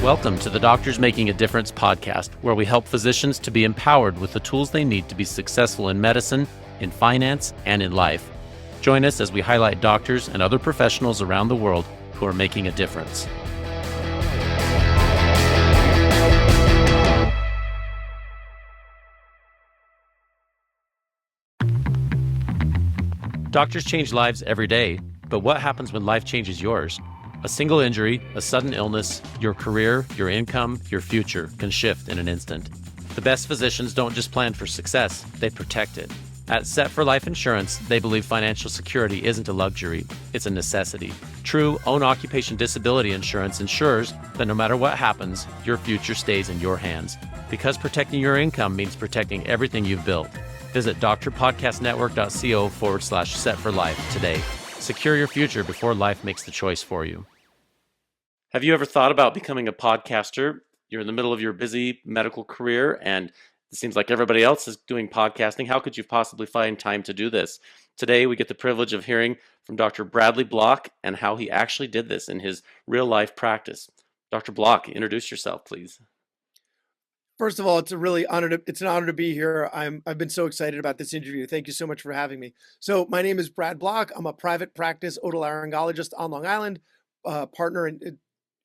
Welcome to the Doctors Making a Difference podcast, where we help physicians to be empowered with the tools they need to be successful in medicine, in finance, and in life. Join us as we highlight doctors and other professionals around the world who are making a difference. Doctors change lives every day, but what happens when life changes yours? A single injury, a sudden illness, your career, your income, your future can shift in an instant. The best physicians don't just plan for success, they protect it. At Set for Life Insurance, they believe financial security isn't a luxury, it's a necessity. True own occupation disability insurance ensures that no matter what happens, your future stays in your hands. Because protecting your income means protecting everything you've built. Visit drpodcastnetwork.co/set for life today. Secure your future before life makes the choice for you. Have you ever thought about becoming a podcaster? You're in the middle of your busy medical career and it seems like everybody else is doing podcasting. How could you possibly find time to do this? Today, we get the privilege of hearing from Dr. Bradley Block and how he actually did this in his real life practice. Dr. Block, introduce yourself, please. First of all, it's an honor to be here. I've been so excited about this interview. Thank you so much for having me. So my name is Brad Block. I'm a private practice otolaryngologist on Long Island, partner in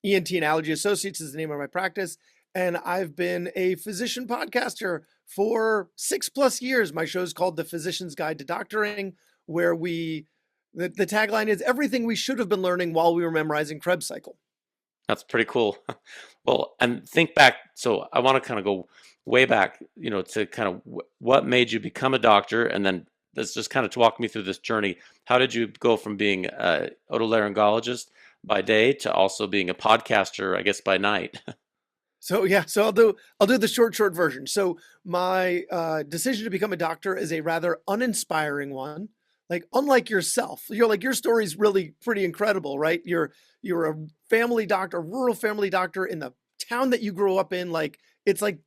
ENT and Allergy Associates is the name of my practice. And I've been a physician podcaster for 6+ years. My show is called The Physician's Guide to Doctoring, where the tagline is everything we should have been learning while we were memorizing Krebs cycle. That's pretty cool. Well, and think back. So I want to kind of go way back, to kind of what made you become a doctor, and then let's just kind of walk me through this journey. How did you go from being a otolaryngologist by day to also being a podcaster, I guess, by night? So I'll do the short version. So my decision to become a doctor is a rather uninspiring one. Like, unlike yourself, your story is really pretty incredible, right? You're a family doctor, a rural family doctor in the town that you grew up in. Like, it's like,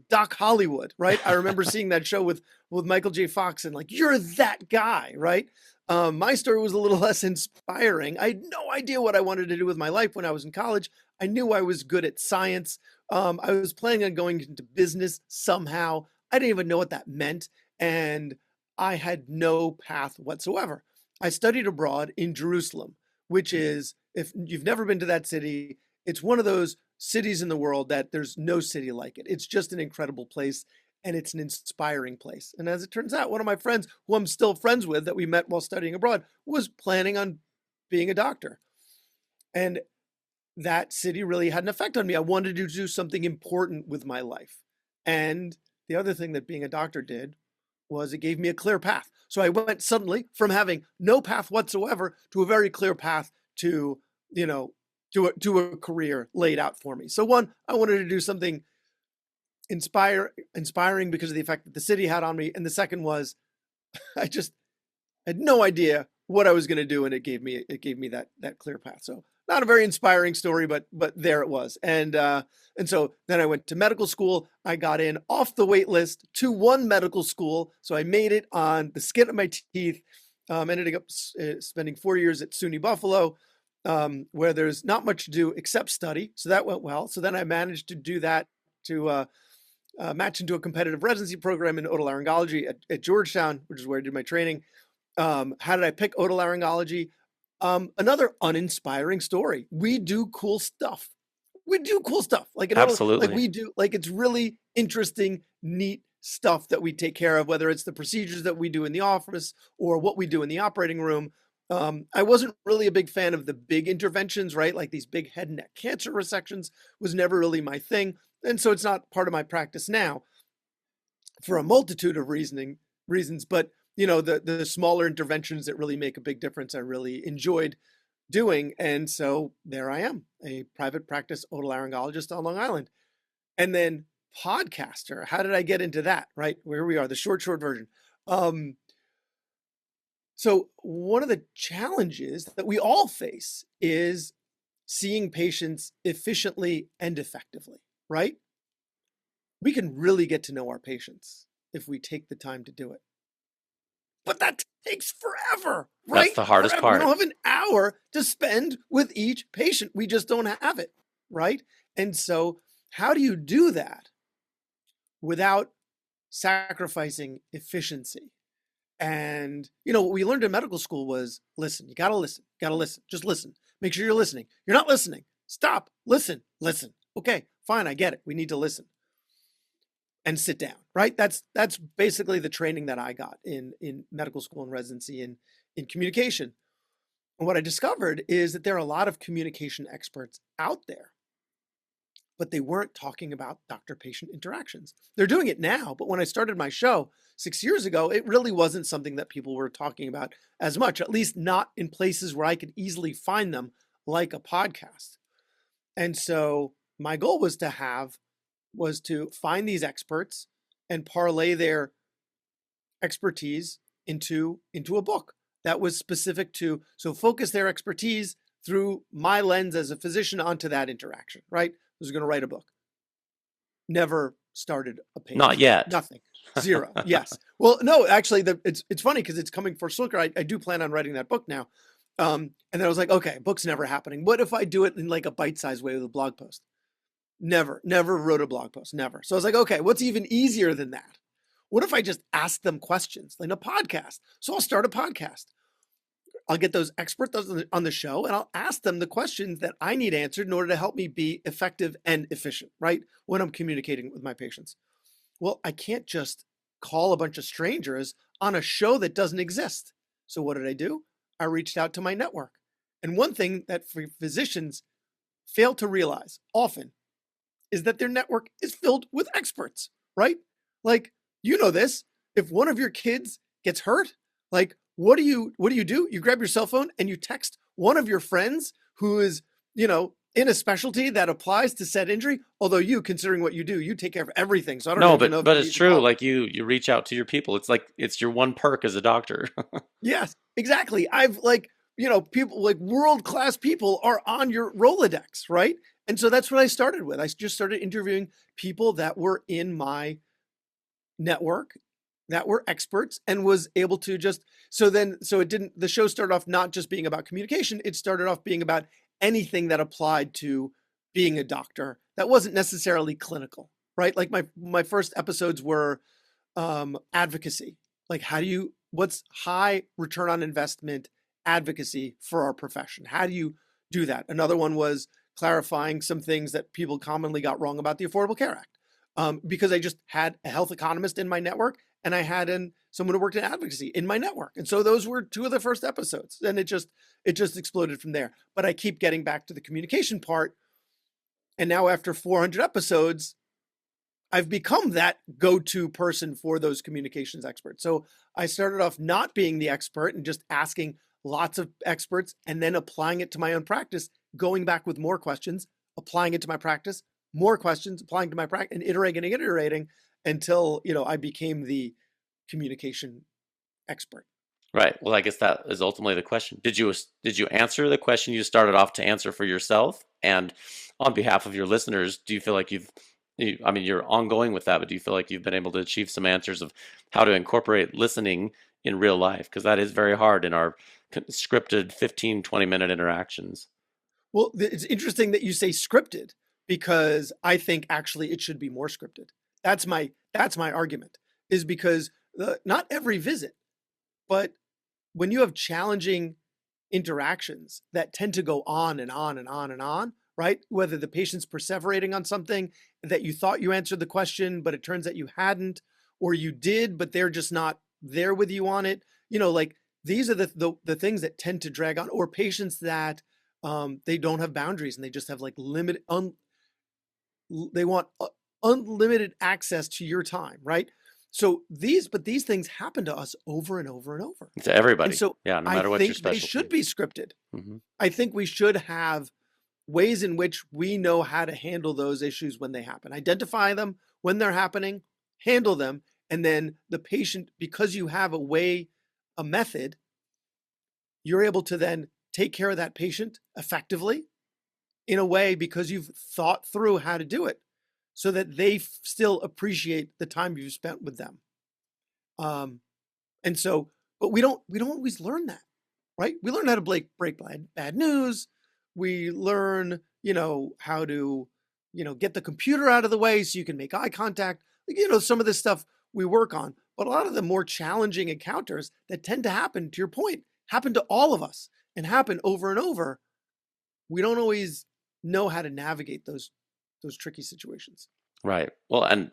Doc Hollywood, right? I remember seeing that show with Michael J. Fox and like, you're that guy, right? My story was a little less inspiring. I had no idea what I wanted to do with my life when I was in college. I knew I was good at science. I was planning on going into business somehow. I didn't even know what that meant. And I had no path whatsoever. I studied abroad in Jerusalem, which is, if you've never been to that city, it's one of those cities in the world that there's no city like it. It's just an incredible place, and it's an inspiring place. And as it turns out, one of my friends, who I'm still friends with, that we met while studying abroad, was planning on being a doctor. And that city really had an effect on me. I wanted to do something important with my life. And the other thing that being a doctor did was it gave me a clear path. So I went suddenly from having no path whatsoever to a very clear path to a career laid out for me. So one, I wanted to do something inspiring because of the effect that the city had on me. And the second was I just had no idea what I was going to do. And it gave me that clear path. So not a very inspiring story, but there it was. And so then I went to medical school. I got in off the wait list to one medical school. So I made it on the skin of my teeth. Ended up spending 4 years at SUNY Buffalo, where there's not much to do except study. So that went well. So then I managed to do that to match into a competitive residency program in otolaryngology at Georgetown, which is where I did my training. How did I pick otolaryngology? Another uninspiring story. We do cool stuff. Like Absolutely. It's really interesting, neat stuff that we take care of, whether it's the procedures that we do in the office or what we do in the operating room. I wasn't really a big fan of the big interventions, right? Like these big head and neck cancer resections was never really my thing. And so it's not part of my practice now for a multitude of reasons, but the smaller interventions that really make a big difference, I really enjoyed doing. And so there I am, a private practice otolaryngologist on Long Island. And then podcaster. How did I get into that? Right? Where we are, the short version. So one of the challenges that we all face is seeing patients efficiently and effectively, right? We can really get to know our patients if we take the time to do it. But that takes forever, right? That's the hardest part. We don't have an hour to spend with each patient. We just don't have it, right? And so how do you do that without sacrificing efficiency? And, what we learned in medical school was listen, you got to listen, just listen. Make sure you're listening. You're not listening. Stop, listen. Okay, fine, I get it. We need to listen and sit down, right? That's basically the training that I got in medical school and residency in communication. And what I discovered is that there are a lot of communication experts out there, but they weren't talking about doctor-patient interactions. They're doing it now, but when I started my show 6 years ago, it really wasn't something that people were talking about as much, at least not in places where I could easily find them, like a podcast. And so my goal was to find these experts and parlay their expertise into a book that was specific to, so focus their expertise through my lens as a physician onto that interaction, right? I was going to write a book. Never started a page. Not yet. Nothing. Zero. Yes. Well, no, actually, it's funny because it's coming for Slicker. I do plan on writing that book now. And then I was like, okay, book's never happening. What if I do it in like a bite-sized way with a blog post? Never wrote a blog post. Never. So I was like, okay, what's even easier than that? What if I just ask them questions in a podcast? So I'll start a podcast. I'll get those experts on the show and I'll ask them the questions that I need answered in order to help me be effective and efficient, right? When I'm communicating with my patients. Well, I can't just call a bunch of strangers on a show that doesn't exist. So what did I do? I reached out to my network. And one thing that physicians fail to realize often is that their network is filled with experts, right? Like, this, if one of your kids gets hurt, like, what do you do? You grab your cell phone and you text one of your friends who is, in a specialty that applies to said injury. Although considering what you do, you take care of everything. So I don't even know. But it's true. Like you reach out to your people. It's like, it's your one perk as a doctor. Yes, exactly. I've people like world-class people are on your Rolodex, right? And so that's what I started with. I just started interviewing people that were in my network, that were experts, and was able to the show started off not just being about communication, it started off being about anything that applied to being a doctor that wasn't necessarily clinical, right? Like my first episodes were advocacy. Like what's high return on investment advocacy for our profession? How do you do that? Another one was clarifying some things that people commonly got wrong about the Affordable Care Act. Because I just had a health economist in my network and I had someone who worked in advocacy in my network. And so those were two of the first episodes. And it just exploded from there. But I keep getting back to the communication part. And now after 400 episodes, I've become that go-to person for those communications experts. So I started off not being the expert and just asking lots of experts and then applying it to my own practice, going back with more questions, applying it to my practice, more questions, applying to my practice, and iterating until, I became the communication expert. Right. Well, I guess that is ultimately the question. Did you answer the question you started off to answer for yourself? And on behalf of your listeners, do you feel like you're ongoing with that, but do you feel like you've been able to achieve some answers of how to incorporate listening in real life? Because that is very hard in our scripted 15, 20-minute interactions. Well, it's interesting that you say scripted, because I think actually it should be more scripted. That's my argument, is because not every visit, but when you have challenging interactions that tend to go on and on and on and on, right? Whether the patient's perseverating on something that you thought you answered the question, but it turns out you hadn't, or you did, but they're just not there with you on it. Like these are the things that tend to drag on, or patients that they don't have boundaries and they just have like they want unlimited access to your time, right? So these things happen to us over and over and over. To everybody. And so no matter what your specialty. They should be scripted. Mm-hmm. I think we should have ways in which we know how to handle those issues when they happen. Identify them when they're happening, handle them, and then the patient, because you have a method, you're able to then take care of that patient effectively in a way because you've thought through how to do it so that they still appreciate the time you've spent with them. And so, but we don't always learn that, right? We learn how to break bad news. We learn, how to get the computer out of the way so you can make eye contact. Some of this stuff we work on, but a lot of the more challenging encounters that tend to happen, to your point, happen to all of us and happen over and over. We don't always know how to navigate those tricky situations. Right. Well, and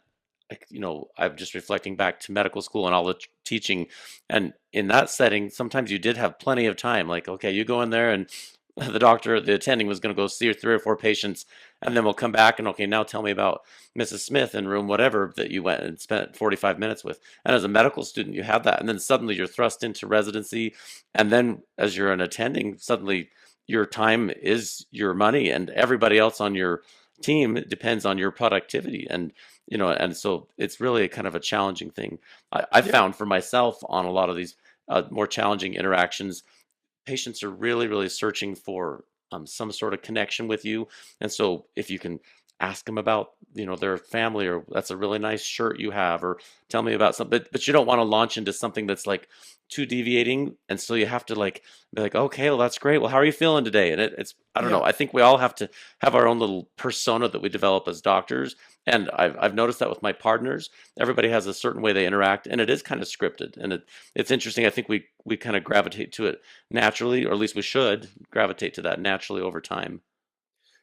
I'm just reflecting back to medical school and all the teaching, and in that setting, sometimes you did have plenty of time. Like, okay, you go in there, and the attending was going to go see 3 or 4 patients, and then we'll come back and okay, now tell me about Mrs. Smith in room whatever that you went and spent 45 minutes with. And as a medical student, you have that, and then suddenly you're thrust into residency, and then as you're an attending, suddenly your time is your money, and everybody else on your team depends on your productivity, and so it's really a kind of a challenging thing. I Yeah. found for myself on a lot of these more challenging interactions, patients are really, really searching for some sort of connection with you. And so if you can ask them about, their family, or that's a really nice shirt you have, or tell me about something, but you don't want to launch into something that's like too deviating. And so you have to like be like, okay, well, that's great. Well, how are you feeling today? And it's, I don't know. Yeah. I think we all have to have our own little persona that we develop as doctors. And I've noticed that with my partners, everybody has a certain way they interact, and it is kind of scripted. And it's interesting. I think we kind of gravitate to it naturally, or at least we should gravitate to that naturally over time.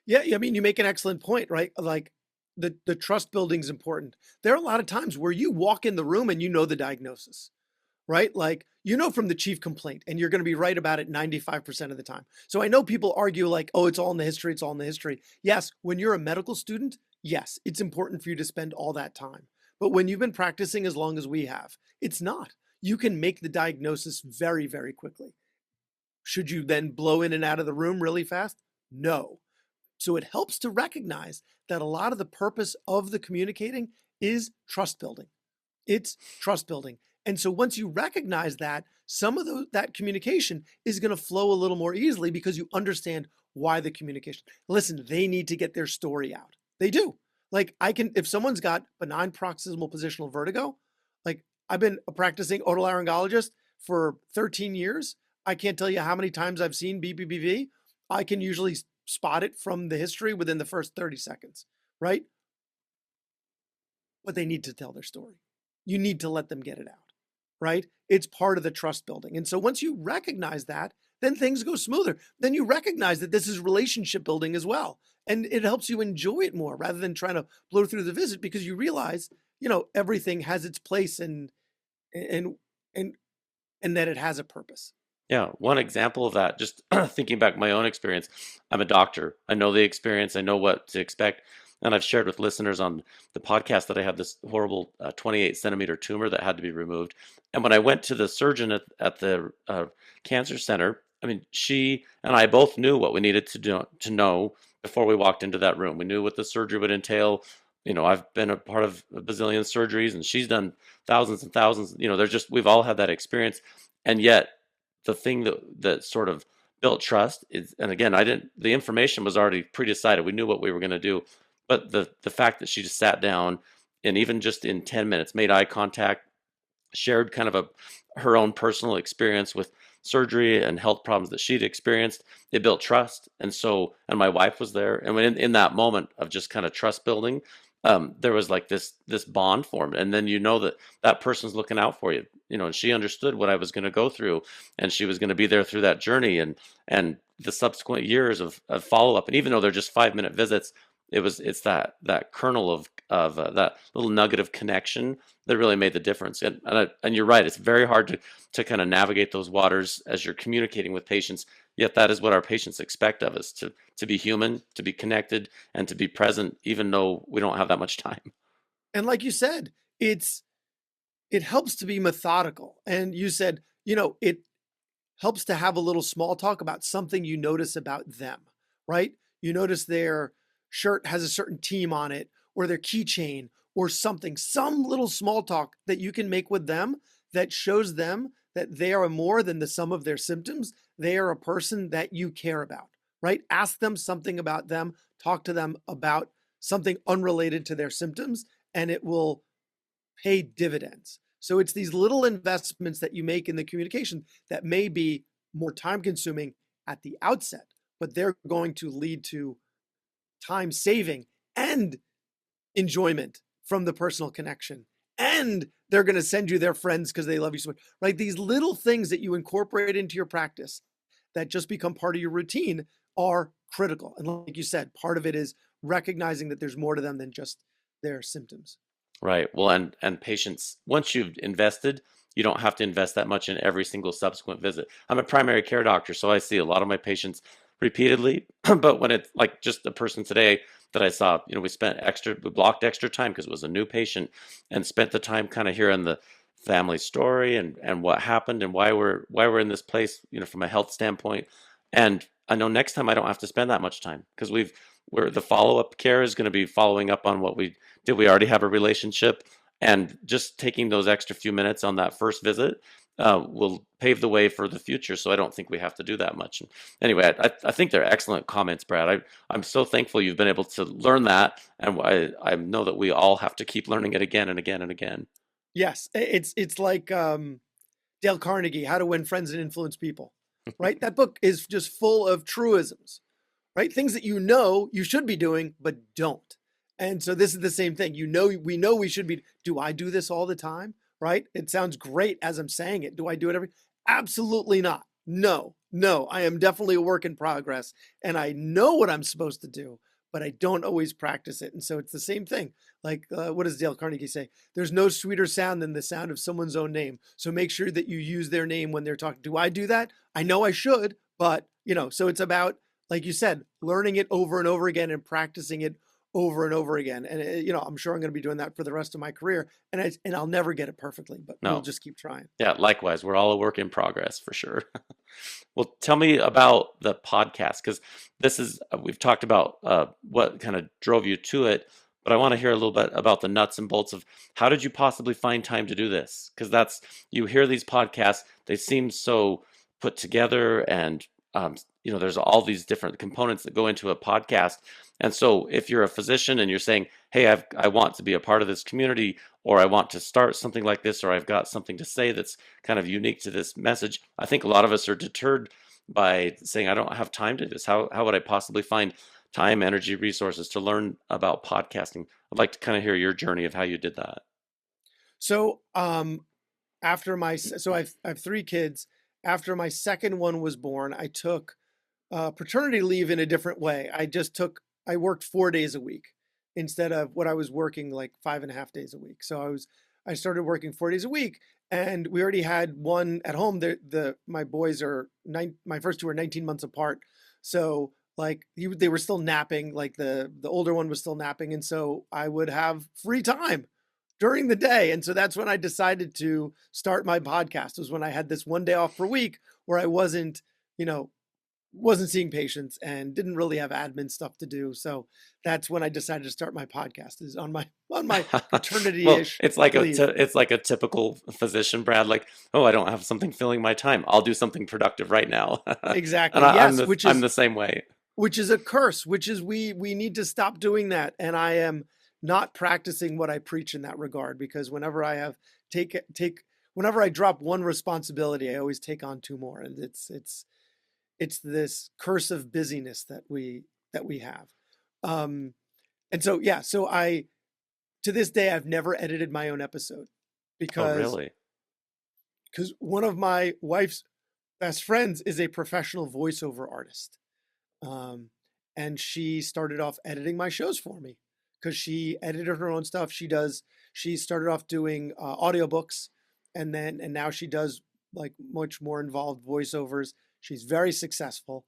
Yeah, I mean, you make an excellent point, right? Like the trust building is important. There are a lot of times where you walk in the room and you know the diagnosis, right? Like from the chief complaint, and you're going to be right about it 95% of the time. So I know people argue like, oh, it's all in the history, it's all in the history. Yes, when you're a medical student, yes, it's important for you to spend all that time. But when you've been practicing as long as we have, it's not. You can make the diagnosis very, very quickly. Should you then blow in and out of the room really fast? No. So it helps to recognize that a lot of the purpose of the communicating is trust building. It's trust building. And so once you recognize that, some of that communication is going to flow a little more easily because you understand why the communication. Listen, they need to get their story out. They do. Like if someone's got benign paroxysmal positional vertigo, like I've been a practicing otolaryngologist for 13 years. I can't tell you how many times I've seen BBBV. I can usually spot it from the history within the first 30 seconds, right? But they need to tell their story. You need to let them get it out, right? It's part of the trust building. And so once you recognize that, then things go smoother. Then you recognize that this is relationship building as well. And it helps you enjoy it more rather than trying to blow through the visit, because you realize, everything has its place and and and that it has a purpose. Yeah, one example of that, just thinking back my own experience, I'm a doctor. I know the experience, I know what to expect. And I've shared with listeners on the podcast that I had this horrible 28 centimeter tumor that had to be removed. And when I went to the surgeon at the cancer center, I mean, she and I both knew what we needed to know before we walked into that room. We knew what the surgery would entail. I've been a part of a bazillion surgeries, and she's done thousands and thousands. We've all had that experience. And yet, the thing that sort of built trust is, and again, the information was already pre-decided. We knew what we were going to do, but the fact that she just sat down and even just in 10 minutes made eye contact, shared kind of her own personal experience with surgery and health problems that she'd experienced, it built trust. And my wife was there, and when in that moment of just kind of trust building, there was like this bond formed, and then that person's looking out for you, and she understood what I was going to go through, and she was going to be there through that journey, and the subsequent years of follow-up. And even though they're just 5-minute visits, it's that kernel of that little nugget of connection that really made the difference. And you're right, it's very hard to kind of navigate those waters as you're communicating with patients. Yet that is what our patients expect of us, to be human, to be connected, and to be present, even though we don't have that much time. And like you said, it helps to be methodical. And you said, it helps to have a little small talk about something you notice about them, right? You notice their shirt has a certain team on it, or their keychain, or something, some little small talk that you can make with them that shows them that they are more than the sum of their symptoms. They are a person that you care about, right? Ask them something about them, talk to them about something unrelated to their symptoms, and it will pay dividends. So it's these little investments that you make in the communication that may be more time consuming at the outset, but they're going to lead to time saving and enjoyment from the personal connection. And they're going to send you their friends because they love you so much, right? These little things that you incorporate into your practice that just become part of your routine are critical. And like you said, part of it is recognizing that there's more to them than just their symptoms. Right. Well, and patients, once you've invested, you don't have to invest that much in every single subsequent visit. I'm a primary care doctor, so I see a lot of my patients repeatedly. But when it's like just a person today that I saw, we blocked extra time because it was a new patient and spent the time kind of hearing the family story and what happened and why we're in this place, from a health standpoint. And I know next time I don't have to spend that much time because where the follow-up care is going to be following up on what we already have a relationship, and just taking those extra few minutes on that first visit will pave the way for the future. So I don't think we have to do that much. And anyway, I think they're excellent comments, Brad. I'm so thankful you've been able to learn that, and I know that we all have to keep learning it again and again and again. Yes, it's like Dale Carnegie, How to Win Friends and Influence People, right? That book is just full of truisms, right? Things that you should be doing, but don't. And so this is the same thing. We know we should be. Do I do this all the time? Right? It sounds great as I'm saying it. Do I do it every? Absolutely not. No, no. I am definitely a work in progress, and I know what I'm supposed to do, but I don't always practice it. And so it's the same thing. Like, what does Dale Carnegie say? There's no sweeter sound than the sound of someone's own name. So make sure that you use their name when they're talking. Do I do that? I know I should, but so it's about, like you said, learning it over and over again and practicing it over and over again. And I'm sure I'm going to be doing that for the rest of my career, and I'll never get it perfectly, but we'll No. just keep trying. Yeah, likewise. We're all a work in progress for sure. Well, tell me about the podcast, because we've talked about what kind of drove you to it, but I want to hear a little bit about the nuts and bolts of how did you possibly find time to do this? Because you hear these podcasts, they seem so put together, and there's all these different components that go into a podcast. And so if you're a physician and you're saying, hey, I want to be a part of this community, or I want to start something like this, or I've got something to say that's kind of unique to this message, I think a lot of us are deterred by saying, I don't have time to do this. How would I possibly find time, energy, resources to learn about podcasting? I'd like to kind of hear your journey of how you did that. So so I have three kids. After my second one was born, I took paternity leave in a different way. I worked 4 days a week instead of what I was working like 5.5 days a week. So I started working 4 days a week, and we already had one at home. My boys my first two are 19 months apart. So like they were still napping, like the older one was still napping. And so I would have free time during the day. And so that's when I decided to start my podcast, was when I had this one day off per week where I wasn't seeing patients and didn't really have admin stuff to do. So that's when I decided to start my podcast, is on my paternity-ish Well, it's like leave. it's like a typical physician, Brad. Like, oh, I don't have something filling my time. I'll do something productive right now. Exactly. And Yes, I'm the same way. which is a curse, which is we need to stop doing that. And I am not practicing what I preach in that regard, because whenever I have whenever I drop one responsibility, I always take on two more. And it's this curse of busyness that we have. And so, yeah, so to this day, I've never edited my own episode, Oh, because really? one of my wife's best friends is a professional voiceover artist. And she started off editing my shows for me because she edited her own stuff. She started off doing audiobooks, and now she does like much more involved voiceovers. She's very successful.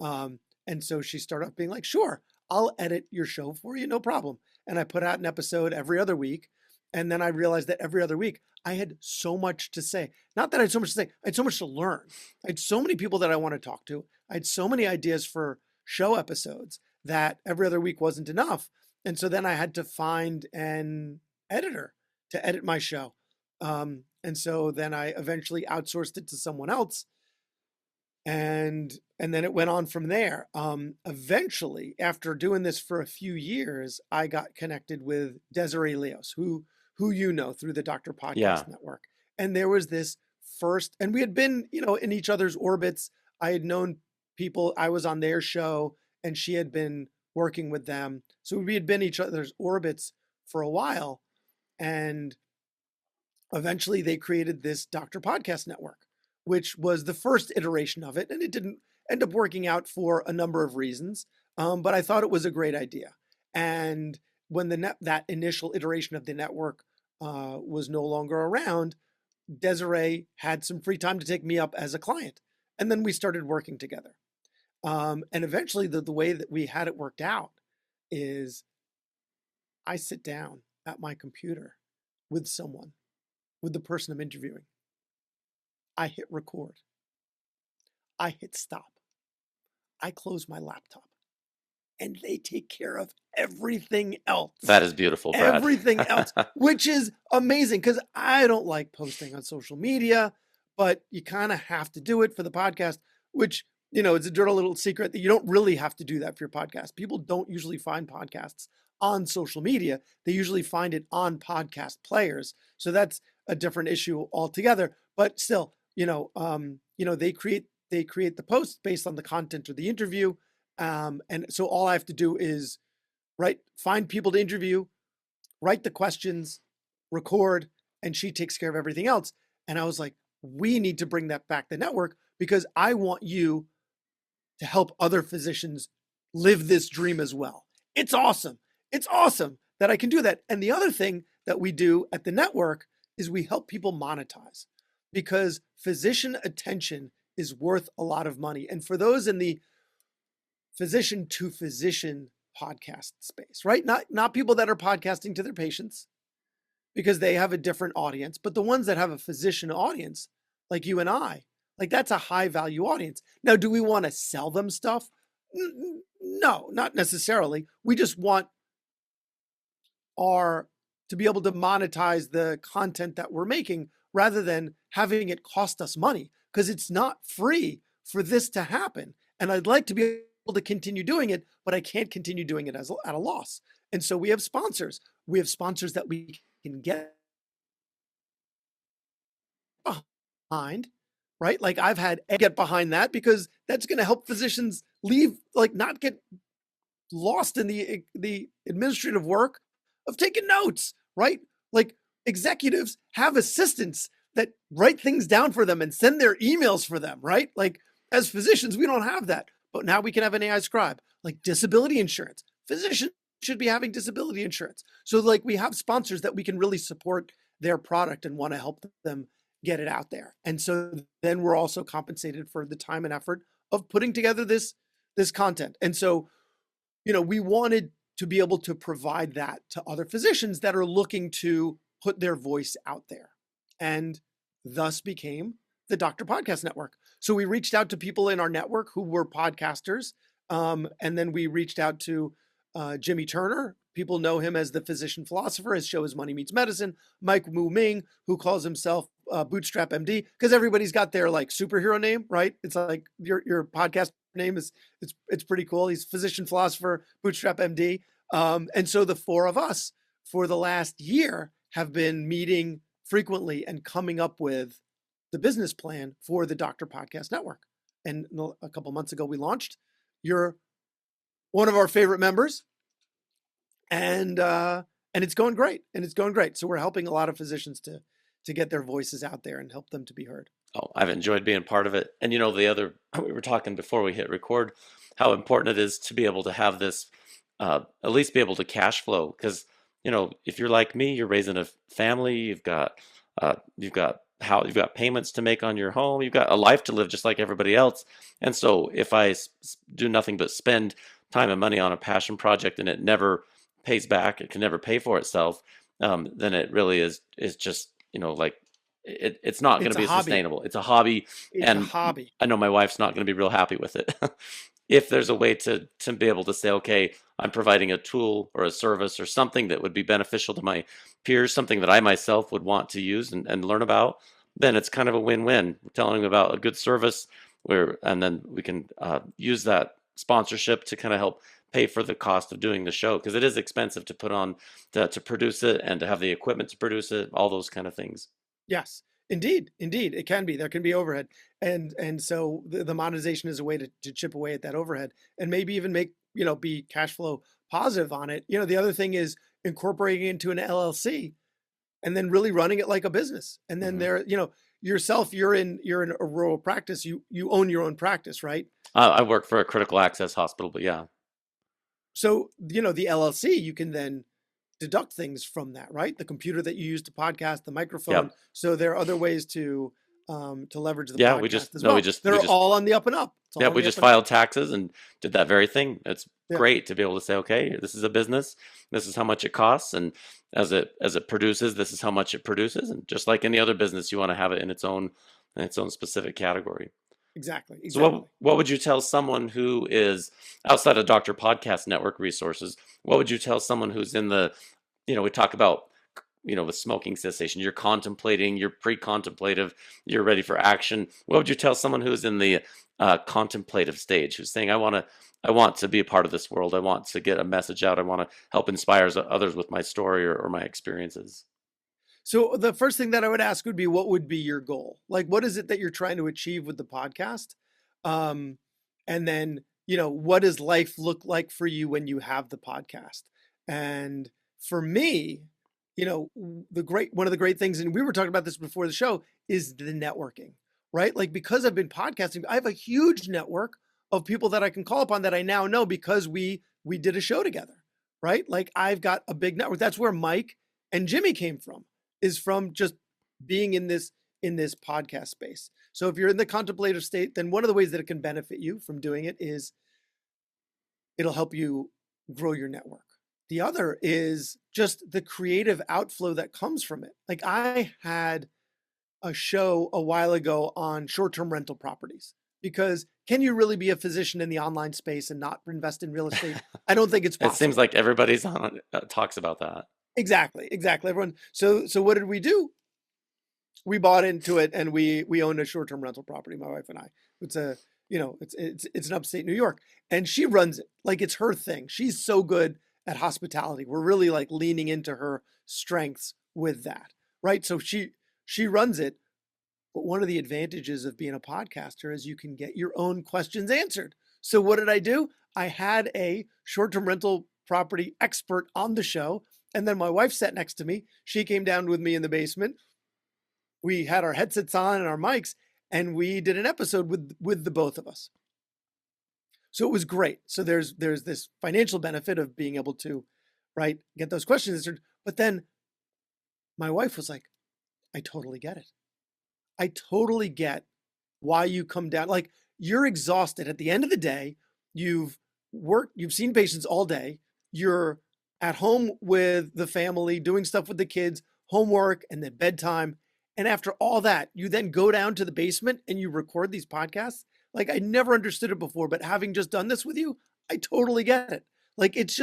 And so she started off being like, sure, I'll edit your show for you, no problem. And I put out an episode every other week. And then I realized that every other week I had so much to say. Not that I had so much to say, I had so much to learn. I had so many people that I want to talk to. I had so many ideas for show episodes that every other week wasn't enough. And so then I had to find an editor to edit my show. And so then I eventually outsourced it to someone else. And then it went on from there. Eventually, after doing this for a few years, I got connected with Desiree Leos, who through the Doctor Yeah. Podcast Network. And there was this and we had been, in each other's orbits. I had known people. I was on their show, and she had been working with them. So we had been each other's orbits for a while. And eventually they created this Doctor Podcast Network, which was the first iteration of it. And it didn't end up working out for a number of reasons. But I thought it was a great idea. And when that initial iteration of the network was no longer around, Desiree had some free time to take me up as a client. And then we started working together. And eventually the way that we had it worked out is I sit down at my computer with someone, with the person I'm interviewing. I hit record. I hit stop. I close my laptop. And they take care of everything else. That is beautiful, Brad. Everything else, which is amazing because I don't like posting on social media, but you kind of have to do it for the podcast, which, it's a dirty little secret that you don't really have to do that for your podcast. People don't usually find podcasts on social media. They usually find it on podcast players. So that's a different issue altogether. But still, they create the posts based on the content of the interview. And so all I have to do is find people to interview, write the questions, record, and she takes care of everything else. And I was like, we need to bring that back to the network because I want you to help other physicians live this dream as well. It's awesome. It's awesome that I can do that. And the other thing that we do at the network is we help people monetize because physician attention is worth a lot of money. And for those in the physician to physician podcast space, right? Not people that are podcasting to their patients because they have a different audience, but the ones that have a physician audience, like you and I, that's a high value audience. Now, do we want to sell them stuff? No, not necessarily. We just want to be able to monetize the content that we're making rather than having it cost us money because it's not free for this to happen. And I'd like to be able to continue doing it, but I can't continue doing it at a loss. And so we have sponsors. We have sponsors that we can get behind, right? Like I've had get behind that because that's going to help physicians leave, not get lost in the administrative work of taking notes, right? Like executives have assistants that write things down for them and send their emails for them, right? Like as physicians, we don't have that, but now we can have an AI scribe. Like disability insurance. Physicians should be having disability insurance. So we have sponsors that we can really support their product and want to help them get it out there. And so then we're also compensated for the time and effort of putting together this content. And so, we wanted to be able to provide that to other physicians that are looking to put their voice out there, and thus became the Doctor Podcast Network. So we reached out to people in our network who were podcasters. And then we reached out to Jimmy Turner. People know him as the physician philosopher. His show is Money Meets Medicine. Mike Wu Ming, who calls himself Bootstrap MD, because everybody's got their superhero name, right? It's like your podcast name it's pretty cool. He's physician philosopher, Bootstrap MD. And so the four of us for the last year have been meeting frequently and coming up with the business plan for the Doctor Podcast Network. And a couple months ago, we launched. You're one of our favorite members, and it's going great. And it's going great. So we're helping a lot of physicians to get their voices out there and help them to be heard. Oh, I've enjoyed being part of it. And we were talking before we hit record, how important it is to be able to have this, at least be able to cash flow. Because, if you're like me, you're raising a family, you've got payments to make on your home, you've got a life to live just like everybody else. And so if I do nothing but spend time and money on a passion project and it never pays back, it can never pay for itself, then it really is just, it's not going to be sustainable. It's a hobby. I know my wife's not going to be real happy with it. If there's a way to be able to say, okay, I'm providing a tool or a service or something that would be beneficial to my peers, something that I myself would want to use and learn about, then it's kind of a win-win. We're telling them about a good service and then we can use that sponsorship to kind of help pay for the cost of doing the show, because it is expensive to put on, to produce it and to have the equipment to produce it, all those kind of things. Yes, indeed. It can be. There can be overhead. And so the monetization is a way to chip away at that overhead and maybe even make be cash flow positive on it. The other thing is incorporating it into an LLC and then really running it like a business. And then Hmm. yourself, you're in a rural practice. You own your own practice, right? I work for a critical access hospital, but yeah. So, the LLC, you can then deduct things from that, right? The computer that you use to podcast, the microphone. Yep. So there are other ways to leverage the Yeah, podcast as no, well. we They're just all on the up and up. It's yeah, all on we the up just and up. filed taxes and did that very thing. It's Yeah. great to be able to say, okay, this is a business, this is how much it costs, and as it produces, this is how much it produces. And just like any other business, you want to have it in its own specific category. Exactly. So Exactly. what would you tell someone who is outside of Doctor Podcast Network resources? What would you tell someone who's in the, we talk about, with smoking cessation, you're contemplating, you're pre-contemplative, you're ready for action. What would you tell someone who's in the contemplative stage, who's saying, I want to be a part of this world. I want to get a message out. I want to help inspire others with my story or my experiences. So the first thing that I would ask would be, what would be your goal? Like, what is it that you're trying to achieve with the podcast? Um, and then, what does life look like for you when you have the podcast? And for me, one of the great things, and we were talking about this before the show, is the networking, right? Like, because I've been podcasting, I have a huge network of people that I can call upon that I now know because we did a show together, right? Like, I've got a big network. That's where Mike and Jimmy came from, is from just being in this podcast space. So if you're in the contemplative state, then one of the ways that it can benefit you from doing it is it'll help you grow your network. The other is just the creative outflow that comes from it. Like, I had a show a while ago on short-term rental properties, because can you really be a physician in the online space and not invest in real estate? I don't think it's It seems possible. like everybody's on talks about that. Exactly. Everyone. So what did we do? We bought into it, and we own a short-term rental property, my wife and I. It's it's in upstate New York, and she runs it like it's her thing. She's so good at hospitality. We're really like leaning into her strengths with that, right? So she runs it. But one of the advantages of being a podcaster is you can get your own questions answered. So what did I do? I had a short-term rental property expert on the show, and then my wife sat next to me. She came down with me in the basement. We had our headsets on and our mics, and we did an episode with the both of us. So it was great. So there's this financial benefit of being able to, right, get those questions answered. But then my wife was like, I totally get it. I totally get why you come down. Like, you're exhausted at the end of the day. You've worked, you've seen patients all day. You're at home with the family, doing stuff with the kids, homework, and then bedtime. And after all that, you then go down to the basement and you record these podcasts. Like, I never understood it before, but having just done this with you, I totally get it. Like, it's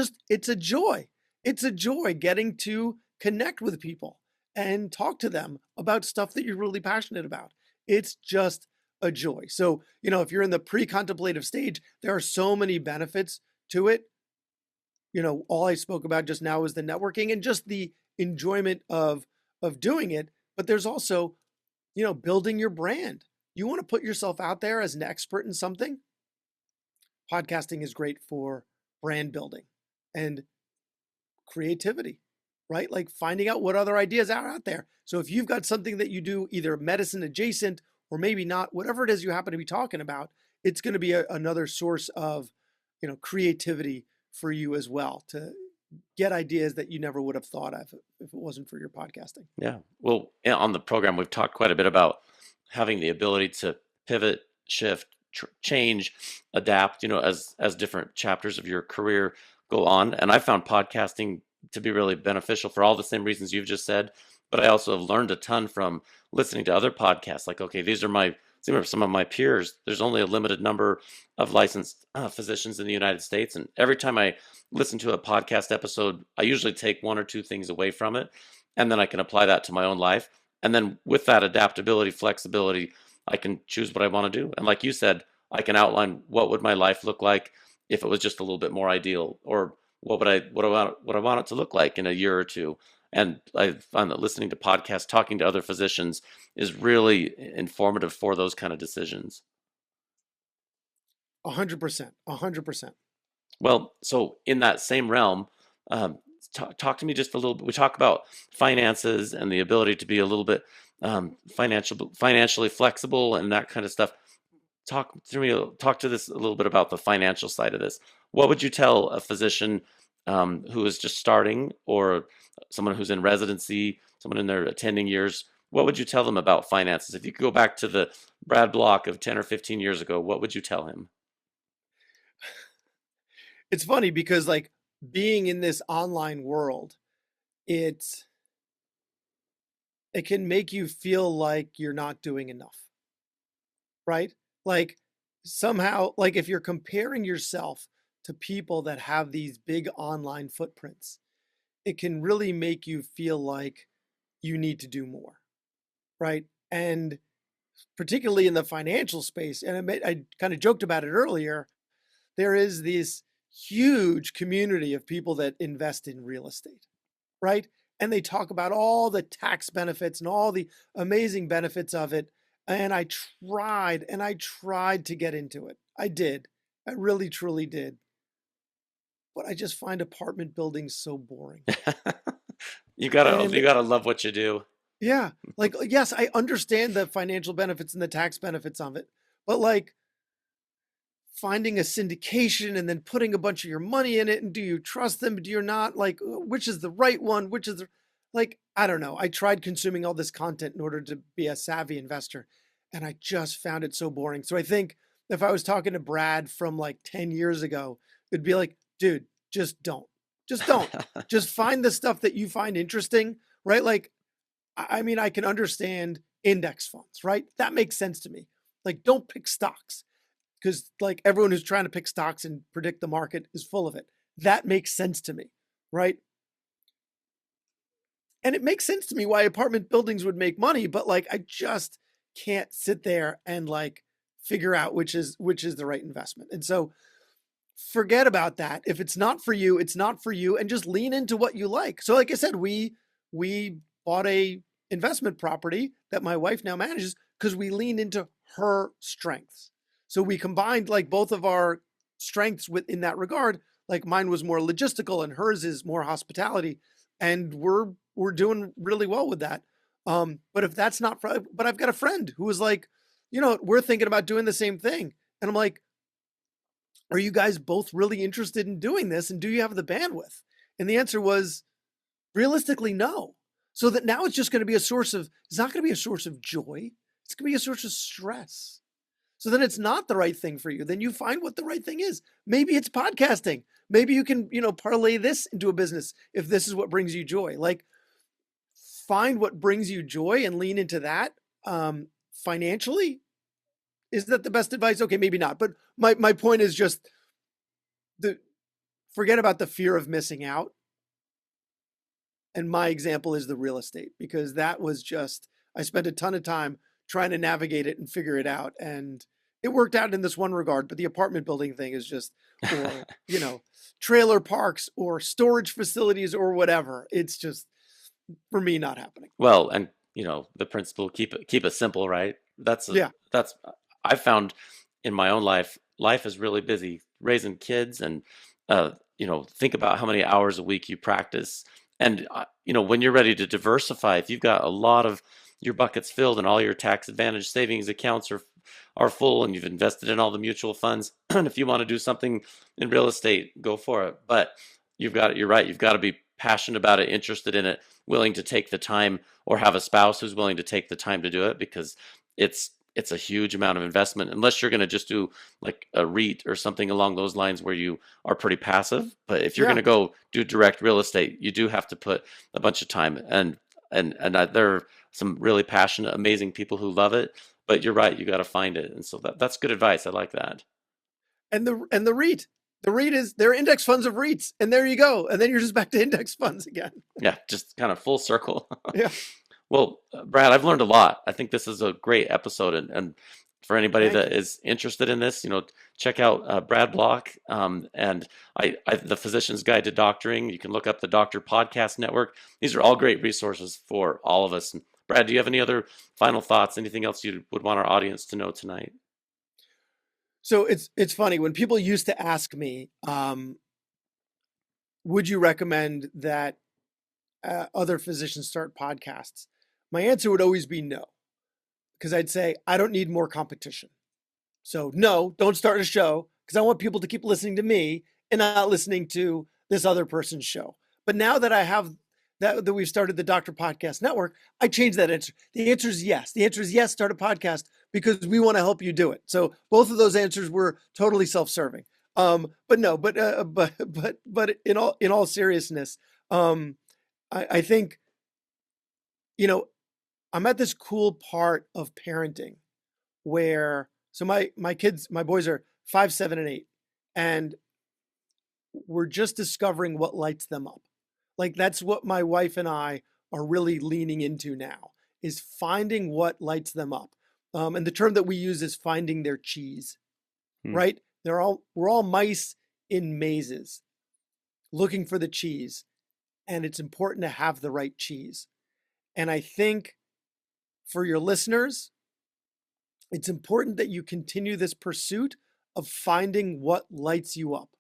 a joy. It's a joy getting to connect with people and talk to them about stuff that you're really passionate about. It's just a joy. So, if you're in the pre-contemplative stage, there are so many benefits to it. All I spoke about just now is the networking and just the enjoyment of doing it. But there's also, building your brand. You want to put yourself out there as an expert in something. Podcasting is great for brand building and creativity, right? Like, finding out what other ideas are out there. So if you've got something that you do, either medicine adjacent or maybe not, whatever it is you happen to be talking about, it's going to be another source of, creativity for you as well, to get ideas that you never would have thought of if it wasn't for your podcasting. Yeah. Well, on the program, we've talked quite a bit about having the ability to pivot, shift, change, adapt, as different chapters of your career go on. And I found podcasting to be really beneficial for all the same reasons you've just said. But I also have learned a ton from listening to other podcasts. Like, okay, these are some of my peers. There's only a limited number of licensed physicians in the United States. And every time I listen to a podcast episode, I usually take one or two things away from it, and then I can apply that to my own life. And then with that adaptability, flexibility, I can choose what I want to do. And like you said, I can outline what would my life look like if it was just a little bit more ideal, or what I want it to look like in a year or two. And I find that listening to podcasts, talking to other physicians, is really informative for those kind of decisions. 100%. 100%. Well, so in that same realm, um, talk to me just a little bit. We talk about finances and the ability to be a little bit financially flexible and that kind of stuff. Talk to this a little bit about the financial side of this. What would you tell a physician who is just starting, or someone who's in residency, someone in their attending years? What would you tell them about finances? If you could go back to the Brad Block of 10 or 15 years ago, what would you tell him? It's funny because like being in this online world, it's it can make you feel like you're not doing enough, right? Like somehow, like if you're comparing yourself to people that have these big online footprints, it can really make you feel like you need to do more, right? And particularly in the financial space, and I kind of joked about it earlier, there is this huge community of people that invest in real estate, right? And they talk about all the tax benefits and all the amazing benefits of it. And I tried to get into it. I did. I really, truly did. But I just find apartment buildings so boring. You And gotta love what you do. yeah, like, yes, I understand the financial benefits and the tax benefits of it. But like, finding a syndication and then putting a bunch of your money in it, and do you trust them, do you not, like which is the right one, which is the, like, I don't know. I tried consuming all this content in order to be a savvy investor, and I just found it so boring. So I think if I was talking to Brad from like 10 years ago, it'd be like, dude, just don't just find the stuff that you find interesting, right? Like I mean, I can understand index funds, right? That makes sense to me. Like don't pick stocks, because like everyone who's trying to pick stocks and predict the market is full of it. That makes sense to me, right? And it makes sense to me why apartment buildings would make money, but like I just can't sit there and like figure out which is the right investment. And so forget about that. If it's not for you, it's not for you, and just lean into what you like. So like I said, we bought a investment property that my wife now manages because we leaned into her strengths. So we combined like both of our strengths in that regard. Like mine was more logistical and hers is more hospitality, and we're doing really well with that. But if that's not for, but I've got a friend who was like, we're thinking about doing the same thing, and I'm like, are you guys both really interested in doing this? And do you have the bandwidth? And the answer was realistically, no. So that now it's just going to be it's not going to be a source of joy. It's going to be a source of stress. So then it's not the right thing for you. Then you find what the right thing is. Maybe it's podcasting. Maybe you can, parlay this into a business if this is what brings you joy. Like find what brings you joy and lean into that. Financially, is that the best advice? Okay, maybe not. But my point is just the forget about the fear of missing out. And my example is the real estate, because that was just I spent a ton of time trying to navigate it and figure it out. And it worked out in this one regard, but the apartment building thing is just, or, trailer parks or storage facilities or whatever. It's just for me not happening. Well, and the principle, keep it simple, right? Yeah. That's I've found in my own life is really busy raising kids, and think about how many hours a week you practice. And when you're ready to diversify, if you've got a lot of your buckets filled and all your tax advantage savings accounts are full, and you've invested in all the mutual funds, and if you want to do something in real estate, go for it. But you're right, you've got to be passionate about it, interested in it, willing to take the time, or have a spouse who's willing to take the time to do it, because it's a huge amount of investment, unless you're going to just do like a REIT or something along those lines where you are pretty passive. But if you're going Yeah. to go do direct real estate, you do have to put a bunch of time, and there are some really passionate, amazing people who love it. But you're right, you got to find it, and so that's good advice. I like that. And the REIT. The REIT is there are index funds of REITs, and there you go. And then you're just back to index funds again. Yeah, just kind of full circle. Yeah. Well, Brad, I've learned a lot. I think this is a great episode, and for anybody Thank that you. is interested in this, check out Brad Block, and the Physician's Guide to Doctoring. You can look up the Doctor Podcast Network. These are all great resources for all of us. And Brad, do you have any other final thoughts? Anything else you would want our audience to know tonight? So it's funny when people used to ask me, would you recommend that other physicians start podcasts? My answer would always be no, because I'd say I don't need more competition. So no, don't start a show because I want people to keep listening to me and not listening to this other person's show. But now that I have that we've started the Doctor Podcast Network, I changed that answer. The answer is yes. The answer is yes, start a podcast because we want to help you do it. So both of those answers were totally self-serving. But no, but in all seriousness, I think, I'm at this cool part of parenting where my kids, my boys are 5, 7, and 8, and we're just discovering what lights them up. Like that's what my wife and I are really leaning into now, is finding what lights them up. And the term that we use is finding their cheese, right? We're all mice in mazes looking for the cheese, and it's important to have the right cheese. And I think for your listeners, it's important that you continue this pursuit of finding what lights you up.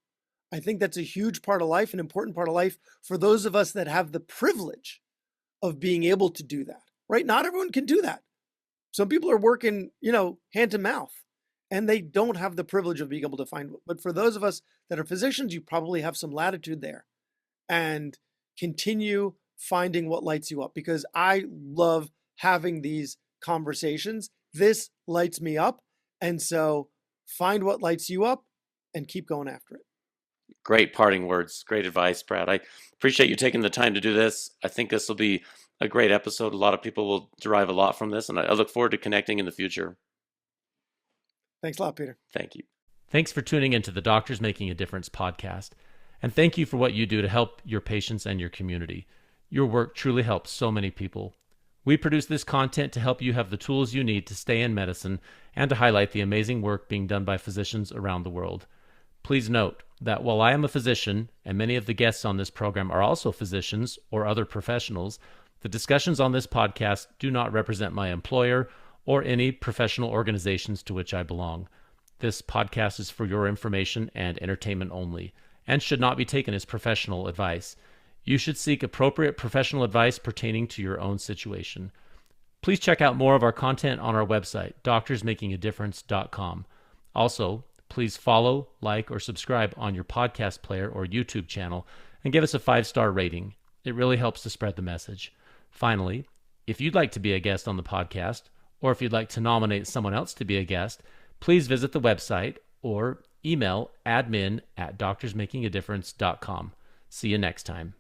I think that's a huge part of life, an important part of life for those of us that have the privilege of being able to do that, right? Not everyone can do that. Some people are working, hand to mouth, and they don't have the privilege of being able to find. But for those of us that are physicians, you probably have some latitude there, and continue finding what lights you up, because I love having these conversations. This lights me up. And so find what lights you up and keep going after it. Great parting words. Great advice, Brad. I appreciate you taking the time to do this. I think this will be a great episode. A lot of people will derive a lot from this, and I look forward to connecting in the future. Thanks a lot, Peter. Thank you. Thanks for tuning into the Doctors Making a Difference podcast. And thank you for what you do to help your patients and your community. Your work truly helps so many people. We produce this content to help you have the tools you need to stay in medicine and to highlight the amazing work being done by physicians around the world. Please note that while I am a physician, and many of the guests on this program are also physicians or other professionals, the discussions on this podcast do not represent my employer or any professional organizations to which I belong. This podcast is for your information and entertainment only, and should not be taken as professional advice. You should seek appropriate professional advice pertaining to your own situation. Please check out more of our content on our website, doctorsmakingadifference.com. Also, please follow, like, or subscribe on your podcast player or YouTube channel and give us a 5-star rating. It really helps to spread the message. Finally, if you'd like to be a guest on the podcast, or if you'd like to nominate someone else to be a guest, please visit the website or email admin@doctorsmakingadifference.com. See you next time.